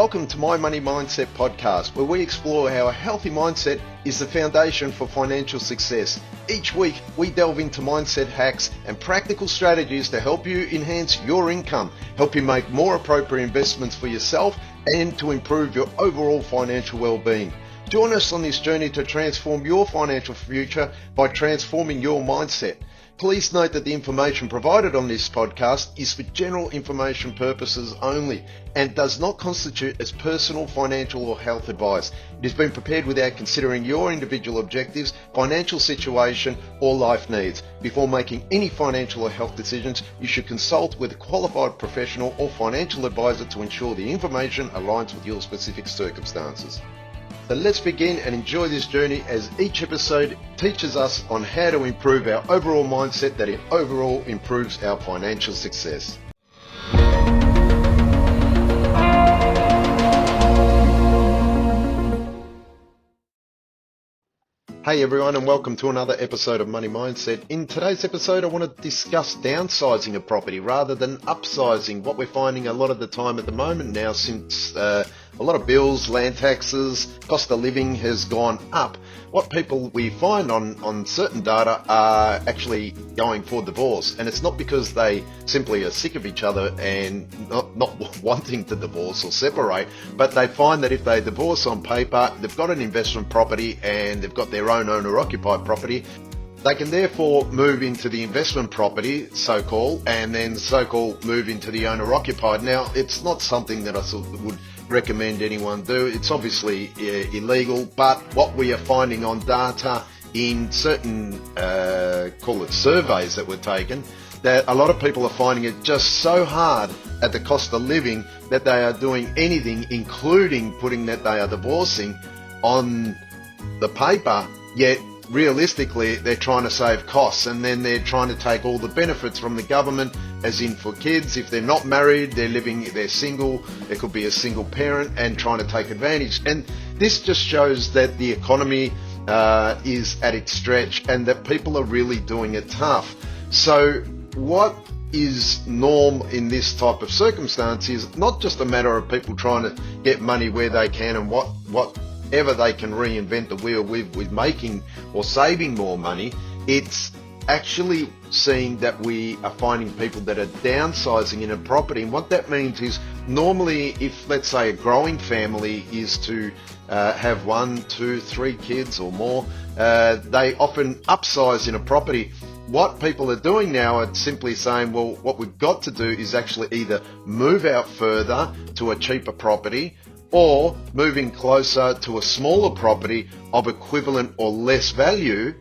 Welcome to My Money Mindset podcast, where we explore how a healthy mindset is the foundation for financial success. Each week, we delve into mindset hacks and practical strategies to help you enhance your income, help you make more appropriate investments for yourself, and to improve your overall financial well-being. Join us on this journey to transform your financial future by transforming your mindset. Please note that the information provided on this podcast is for general information purposes only and does not constitute as personal, financial or health advice. It has been prepared without considering your individual objectives, financial situation or life needs. Before making any financial or health decisions, you should consult with a qualified professional or financial advisor to ensure the information aligns with your specific circumstances. So let's begin and enjoy this journey as each episode teaches us on how to improve our overall mindset that overall improves our financial success. Hey everyone, and welcome to another episode of Money Mindset. In today's episode, I want to discuss downsizing a property rather than upsizing. What we're finding a lot of the time at the moment now, since a lot of bills, land taxes, cost of living has gone up, what people we find on certain data are actually going for divorce. And it's not because they simply are sick of each other and not wanting to divorce or separate, but they find that if they divorce on paper, they've got an investment property and they've got their own owner-occupied property. They can therefore move into the investment property, so-called, and then so-called move into the owner-occupied. Now, it's not something that I sort of would recommend anyone do. It's obviously illegal, but what we are finding on data in certain, call it surveys that were taken, that a lot of people are finding it just so hard at the cost of living that they are doing anything, including putting that they are divorcing on the paper, yet realistically they're trying to save costs, and then they're trying to take all the benefits from the government, as in for kids, if they're not married, they're single, there could be a single parent, and trying to take advantage. And this just shows that the economy is at its stretch and that people are really doing it tough. So what is norm in this type of circumstance is not just a matter of people trying to get money where they can and whatever they can reinvent the wheel with making or saving more money. It's actually seeing that we are finding people that are downsizing in a property. And what that means is, normally if, let's say, a growing family is to have 1, 2, 3 kids or more, they often upsize in a property. What people are doing now are simply saying, well, what we've got to do is actually either move out further to a cheaper property, or moving closer to a smaller property of equivalent or less value,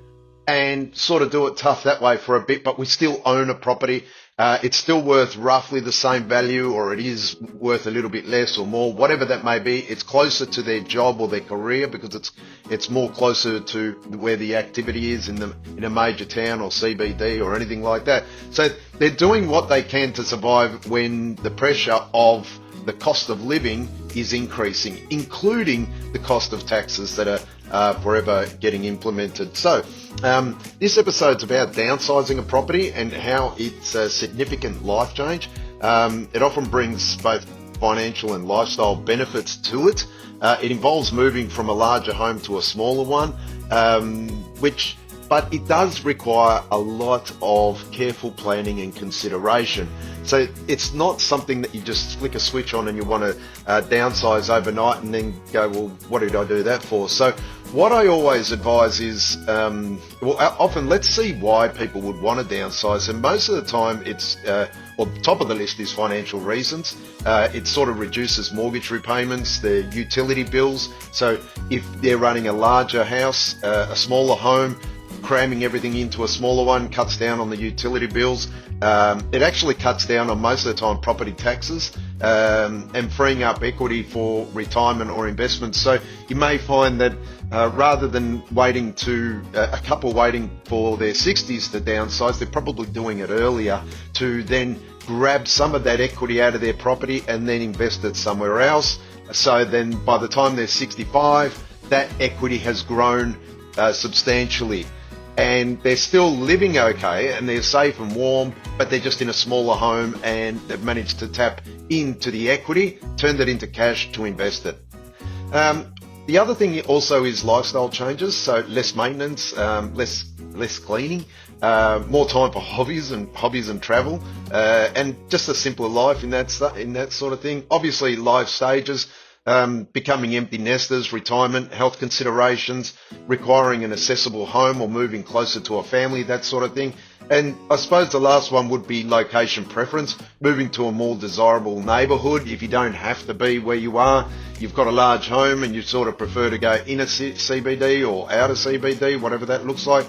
and sort of do it tough that way for a bit, but we still own a property. It's still worth roughly the same value, or it is worth a little bit less or more, whatever that may be. It's closer to their job or their career because it's more closer to where the activity is in a major town or CBD or anything like that. So they're doing what they can to survive when the pressure of the cost of living is increasing, including the cost of taxes that are forever getting implemented. So this episode's about downsizing a property and how it's a significant life change. It often brings both financial and lifestyle benefits to it. It involves moving from a larger home to a smaller one, but it does require a lot of careful planning and consideration. So it's not something that you just flick a switch on and you want to downsize overnight and then go, well, what did I do that for? So what I always advise is, often let's see why people would want to downsize. And most of the time it's, top of the list is financial reasons. It sort of reduces mortgage repayments, the utility bills. So if they're running a larger house, a smaller home, cramming everything into a smaller one cuts down on the utility bills. It actually cuts down on, most of the time, property taxes, and freeing up equity for retirement or investments. So you may find that rather than waiting to a couple waiting for their 60s to downsize, they're probably doing it earlier to then grab some of that equity out of their property and then invest it somewhere else. So then by the time they're 65, that equity has grown substantially. and they're still living okay and they're safe and warm, but they're just in a smaller home and they've managed to tap into the equity, turned it into cash to invest it. The other thing also is lifestyle changes, so less maintenance, less cleaning, more time for hobbies and travel, and just a simpler life in that sort of thing. Obviously, life stages, becoming empty nesters, retirement, health considerations, requiring an accessible home or moving closer to a family, that sort of thing. And I suppose the last one would be location preference, moving to a more desirable neighbourhood. If you don't have to be where you are, you've got a large home and you sort of prefer to go in a CBD or out of CBD, whatever that looks like,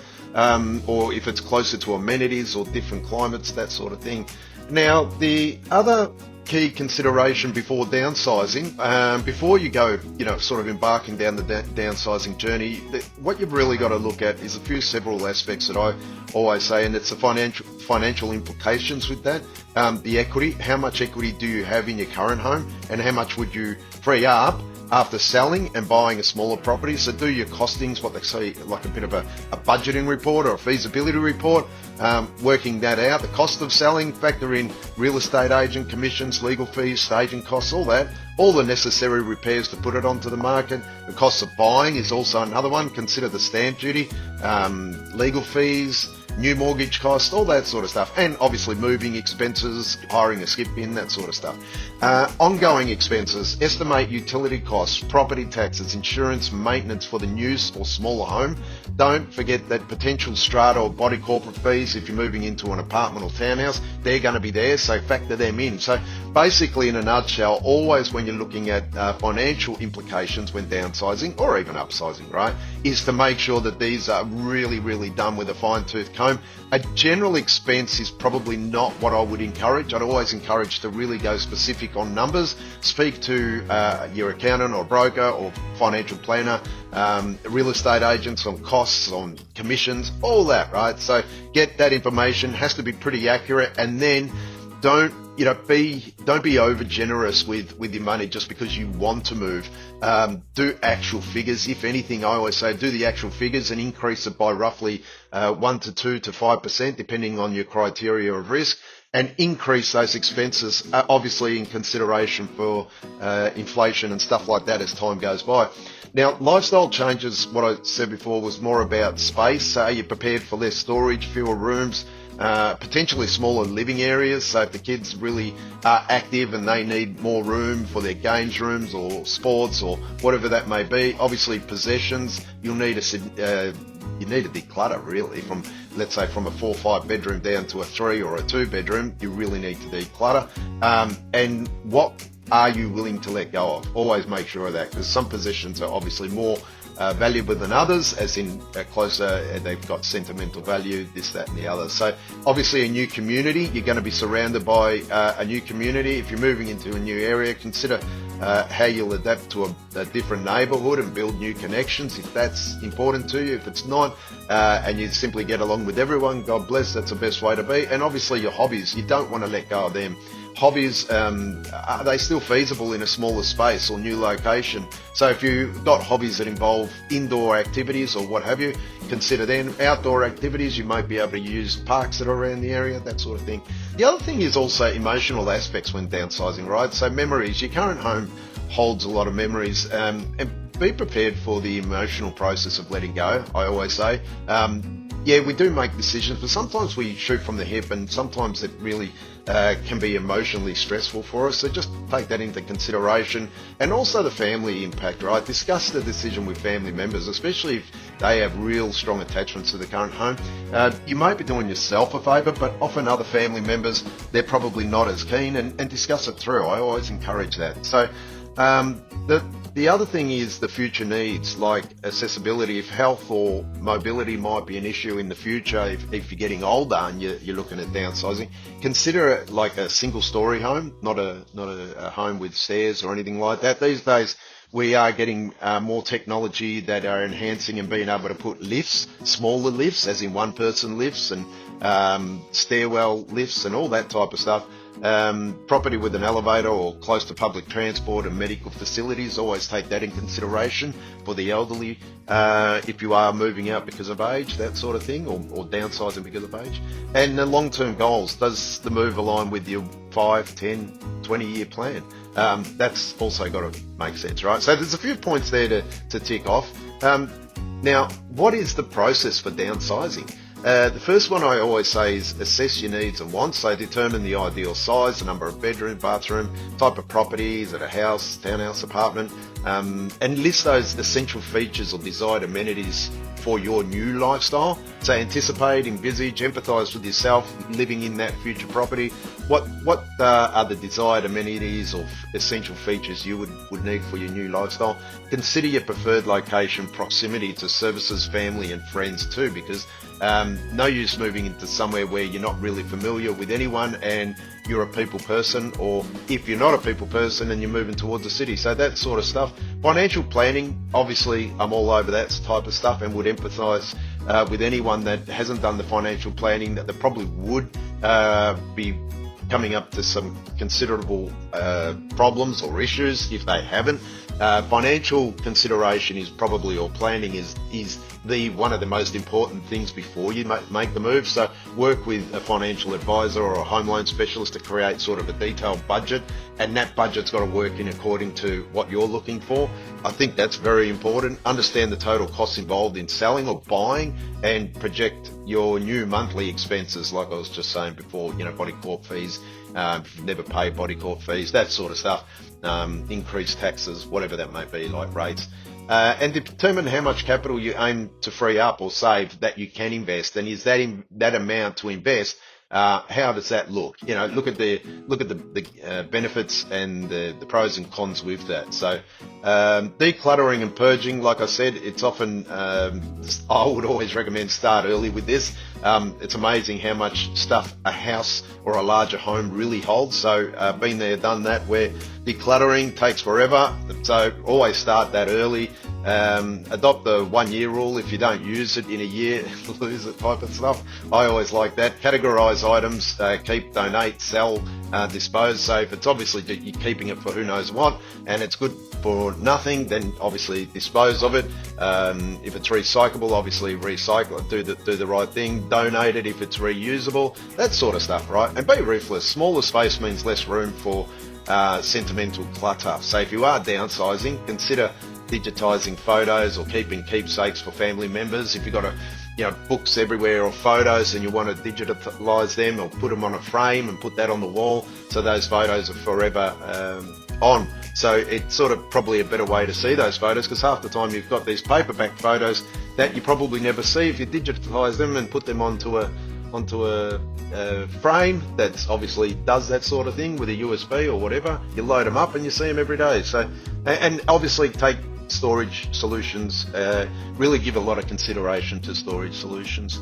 or if it's closer to amenities or different climates, that sort of thing. Now, the other key consideration before downsizing, before you go, sort of embarking down the downsizing journey, what you've really got to look at is several aspects that I always say, and it's the financial implications with that. The equity, how much equity do you have in your current home, and how much would you free up after selling and buying a smaller property? So do your costings, what they say, like a bit of a budgeting report or a feasibility report, working that out. The cost of selling, factor in real estate agent commissions, legal fees, staging costs, all that, all the necessary repairs to put it onto the market. The cost of buying is also another one. Consider the stamp duty, legal fees, new mortgage costs, all that sort of stuff, and obviously moving expenses, hiring a skip bin, that sort of stuff. Ongoing expenses, estimate utility costs, property taxes, insurance, maintenance for the new or smaller home. Don't forget that potential strata or body corporate fees if you're moving into an apartment or townhouse, they're going to be there, so factor them in. So basically, in a nutshell, always when you're looking at financial implications when downsizing or even upsizing, right, is to make sure that these are really, really done with a fine-tooth comb. A general expense is probably not what I would encourage. I'd always encourage to really go specific on numbers. Speak to your accountant or broker or financial planner, real estate agents on costs, on commissions, all that, right? So get that information, has to be pretty accurate, and then don't be over generous with your money just because you want to move. Do actual figures. If anything, I always say do the actual figures and increase it by roughly 1 to 2 to 5%, depending on your criteria of risk, and increase those expenses, obviously in consideration for inflation and stuff like that as time goes by. Now, lifestyle changes, what I said before, was more about space. Are you prepared for less storage, fewer rooms, potentially smaller living areas? So if the kids really are active and they need more room for their games rooms or sports or whatever that may be, obviously possessions, you need to declutter really from, let's say, from a 4 or 5 bedroom down to a 3 or a 2 bedroom. You really need to declutter. And what are you willing to let go of? Always make sure of that, because some possessions are obviously more valuable than others, as in closer, they've got sentimental value, this, that and the other. So obviously a new community, you're going to be surrounded by a new community. If you're moving into a new area, consider how you'll adapt to a different neighbourhood and build new connections if that's important to you. If it's not, and you simply get along with everyone, God bless, that's the best way to be. And obviously your hobbies, you don't want to let go of them. Hobbies, are they still feasible in a smaller space or new location? So if you've got hobbies that involve indoor activities or what have you, consider then. Outdoor activities, you might be able to use parks that are around the area, that sort of thing. The other thing is also emotional aspects when downsizing, right? So memories, your current home holds a lot of memories, and be prepared for the emotional process of letting go, I always say. Yeah, we do make decisions, but sometimes we shoot from the hip, and sometimes it really can be emotionally stressful for us. So just take that into consideration. And also the family impact, right? Discuss the decision with family members, especially if they have real strong attachments to the current home. You might be doing yourself a favour, but often other family members, they're probably not as keen, and discuss it through. I always encourage that. So the other thing is the future needs, like accessibility. If health or mobility might be an issue in the future, if you're getting older and you're looking at downsizing, consider it like a single-story home, not a home with stairs or anything like that. These days, we are getting more technology that are enhancing and being able to put lifts, smaller lifts, as in one-person lifts, and stairwell lifts and all that type of stuff. Property with an elevator or close to public transport and medical facilities, always take that in consideration for the elderly. If you are moving out because of age, that sort of thing, or downsizing because of age. And the long-term goals, does the move align with your 5, 10, 20-year plan? That's also got to make sense, right? So there's a few points there to tick off. Now, what is the process for downsizing? The first one I always say is assess your needs and wants. So determine the ideal size, the number of bedroom, bathroom, type of property, is it a house, townhouse, apartment, and list those essential features or desired amenities for your new lifestyle. So anticipate, envisage, empathise with yourself living in that future property. What are the desired amenities or essential features you would need for your new lifestyle? Consider your preferred location, proximity to services, family and friends too, because no use moving into somewhere where you're not really familiar with anyone and you're a people person, or if you're not a people person and you're moving towards a city. So that sort of stuff. Financial planning, obviously I'm all over that type of stuff and would empathise with anyone that hasn't done the financial planning, that they probably would be coming up to some considerable problems or issues if they haven't. Financial consideration is probably, or planning is the one of the most important things before you make the move. So work with a financial advisor or a home loan specialist to create sort of a detailed budget, and that budget's got to work in according to what you're looking for. I think that's very important. Understand the total costs involved in selling or buying, and project your new monthly expenses, like I was just saying before, body corp fees, if you've never paid body corp fees, that sort of stuff, increased taxes, whatever that may be, like rates. And determine how much capital you aim to free up or save that you can invest, and is that amount to invest? How does that look? Look at the benefits and the pros and cons with that. So decluttering and purging, like I said, it's often I would always recommend start early with this. It's amazing how much stuff a house or a larger home really holds. So been there, done that, where decluttering takes forever. So always start that early. Adopt the 1 year rule. If you don't use it in a year, lose it type of stuff. I always like that. Categorize items, keep, donate, sell, dispose. So if it's obviously you're keeping it for who knows what and it's good for nothing, then obviously dispose of it. If it's recyclable, obviously recycle it, do the right thing. Donate it if it's reusable, that sort of stuff, right? And be ruthless. Smaller space means less room for sentimental clutter. So if you are downsizing, consider digitizing photos or keeping keepsakes for family members. If you've got books everywhere or photos and you want to digitalize them or put them on a frame and put that on the wall so those photos are forever on. So it's sort of probably a better way to see those photos, because half the time you've got these paperback photos that you probably never see. If you digitalize them and put them onto a frame that's obviously does that sort of thing with a USB or whatever, you load them up and you see them every day. So, and obviously take storage solutions, really give a lot of consideration to storage solutions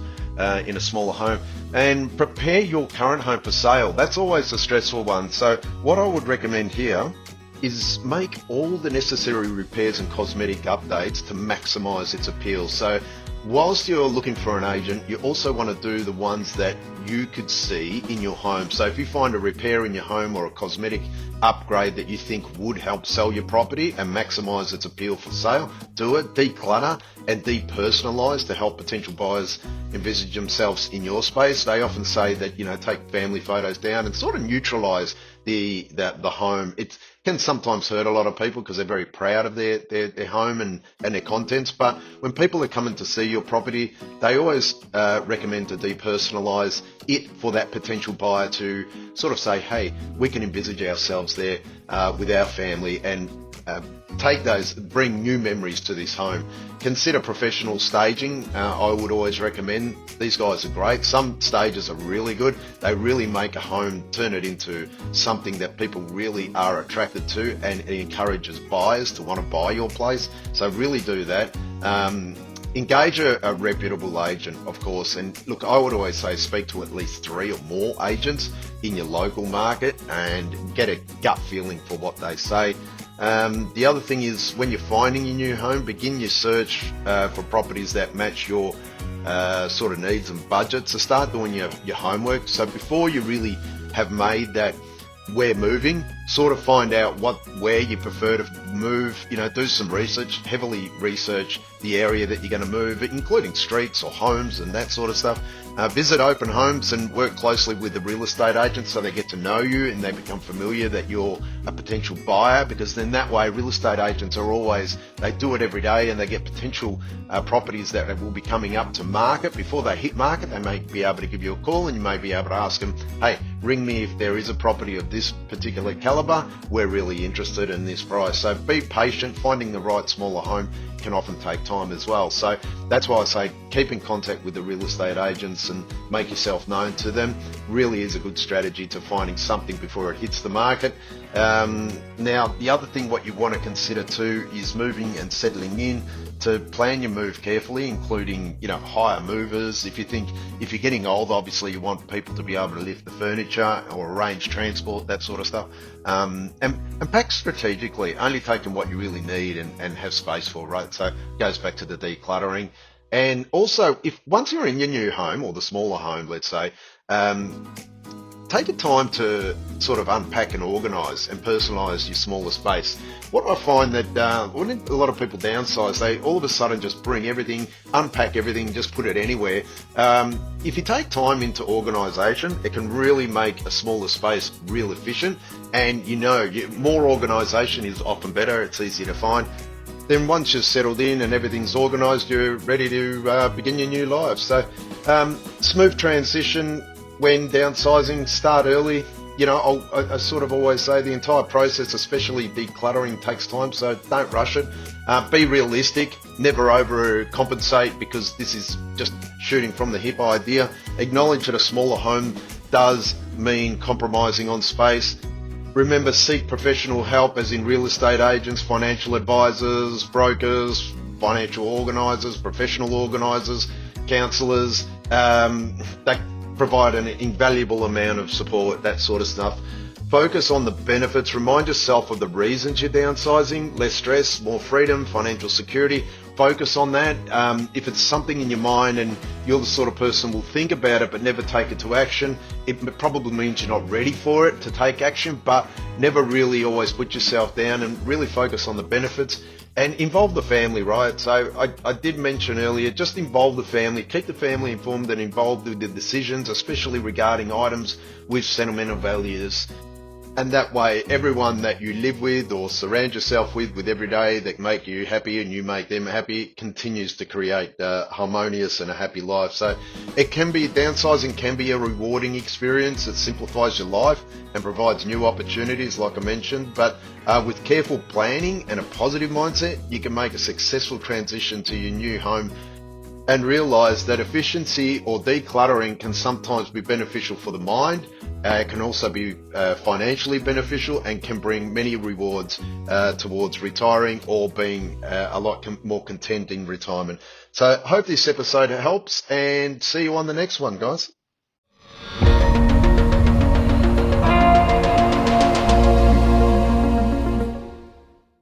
in a smaller home, and prepare your current home for sale. That's always a stressful one. So what I would recommend here is make all the necessary repairs and cosmetic updates to maximize its appeal. So whilst you're looking for an agent, you also want to do the ones that you could see in your home. So if you find a repair in your home or a cosmetic upgrade that you think would help sell your property and maximize its appeal for sale, do it. Declutter and depersonalize to help potential buyers envisage themselves in your space. They often say that, take family photos down and sort of neutralize the home. It can sometimes hurt a lot of people because they're very proud of their home and their contents. But when people are coming to see your property, they always recommend to depersonalize it for that potential buyer to sort of say, hey, we can envisage ourselves there with our family, and bring new memories to this home. Consider professional staging. I would always recommend. These guys are great. Some stages are really good. They really make a home, turn it into something that people really are attracted to, and it encourages buyers to want to buy your place. So really do that. Engage a reputable agent, of course. And look, I would always say speak to at least 3 or more agents in your local market and get a gut feeling for what they say. The other thing is, when you're finding your new home, begin your search for properties that match your sort of needs and budget. So start doing your homework. So before you really have made that we're moving, sort of find out where you prefer to move, do some research, heavily research the area that you're going to move, including streets or homes and that sort of stuff. Visit open homes and work closely with the real estate agents so they get to know you and they become familiar that you're a potential buyer, because then that way real estate agents they do it every day and they get potential properties that will be coming up to market. Before they hit market, they may be able to give you a call and you may be able to ask them, hey, ring me if there is a property of this particular caliber. We're really interested in this price. So be patient. Finding the right smaller home can often take time as well. So that's why I say keep in contact with the real estate agents and make yourself known to them. Really is a good strategy to finding something before it hits the market. Now, the other thing what you want to consider too is moving and settling in. To plan your move carefully, including hire movers. If you're getting old, obviously you want people to be able to lift the furniture or arrange transport, that sort of stuff. And pack strategically, only taking what you really need and have space for, right? So it goes back to the decluttering. And also, once you're in your new home or the smaller home, let's say, take a time to sort of unpack and organise and personalise your smaller space. What I find that when a lot of people downsize, they all of a sudden just bring everything, unpack everything, just put it anywhere. If you take time into organisation, it can really make a smaller space real efficient. And more organisation is often better. It's easier to find. Then once you're settled in and everything's organised, you're ready to begin your new life. So smooth transition. When downsizing, start early. I sort of always say the entire process, especially decluttering, takes time, so don't rush it. Be realistic, never overcompensate, because this is just shooting from the hip idea. Acknowledge that a smaller home does mean compromising on space. Remember, seek professional help, as in real estate agents, financial advisors, brokers, financial organisers, professional organisers, counsellors. They provide an invaluable amount of support, that sort of stuff. Focus on the benefits. Remind yourself of the reasons you're downsizing: less stress, more freedom, financial security. Focus on that. If it's something in your mind and you're the sort of person who will think about it but never take it to action, it probably means you're not ready for it to take action. But never really always put yourself down and really focus on the benefits. And involve the family, right? So I did mention earlier, just involve the family, keep the family informed and involved with the decisions, especially regarding items with sentimental values. And that way, everyone that you live with or surround yourself with every day that make you happy and you make them happy continues to create a harmonious and a happy life. So downsizing can be a rewarding experience that simplifies your life and provides new opportunities, like I mentioned. But with careful planning and a positive mindset, you can make a successful transition to your new home and realize that efficiency or decluttering can sometimes be beneficial for the mind. It can also be financially beneficial and can bring many rewards towards retiring or being a lot more content in retirement. So I hope this episode helps, and see you on the next one, guys.